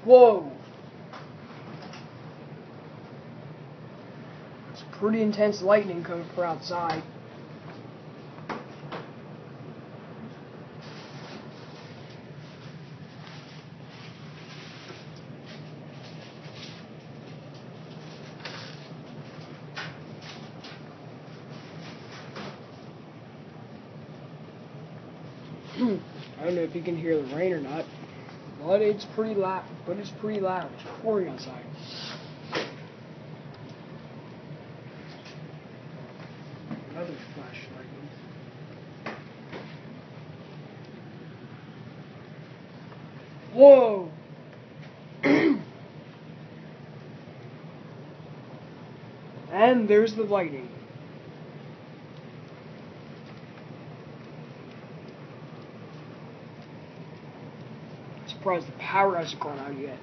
Whoa! It's pretty intense lightning coming from outside. I don't know if you can hear the rain or not, but it's pretty loud. It's pouring outside. Another flash lightning. Whoa! And there's the lightning. Surprised the power hasn't gone out yet.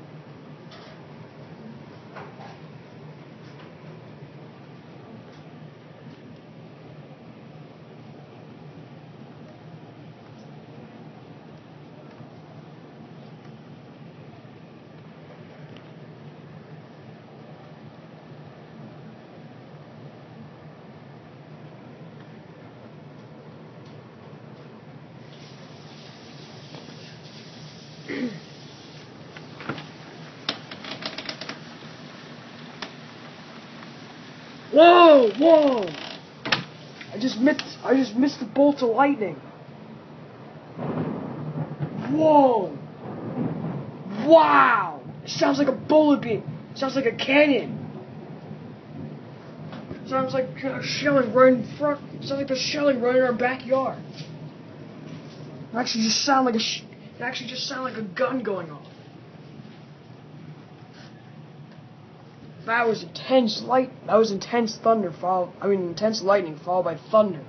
Whoa! Whoa! I just missed the bolt of lightning. Whoa! Wow! It sounds like a bullet beam. It sounds like a cannon. It sounds like shelling right in front. It sounds like they're shelling right in our backyard. It actually just sound like a gun going off. That was intense intense lightning followed by thunder.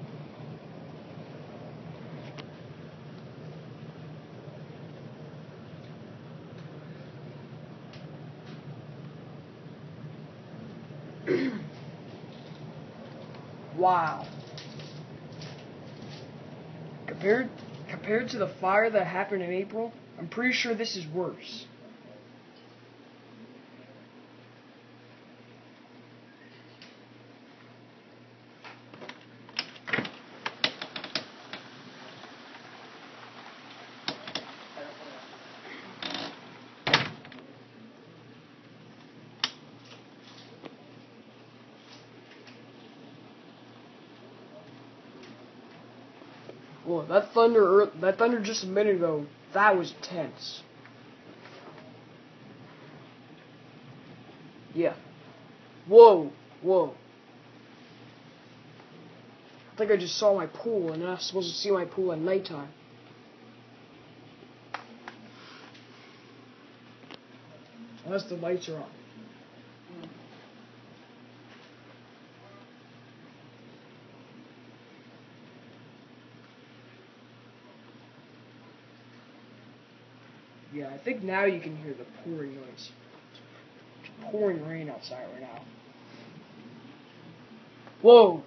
Wow. Compared to the fire that happened in April, I'm pretty sure this is worse. Whoa, that thunder just a minute ago, that was tense. Yeah. Whoa, whoa. I think I just saw my pool, and I'm not supposed to see my pool at nighttime. Unless the lights are on. Yeah, I think now you can hear the pouring noise. It's pouring rain outside right now. Whoa!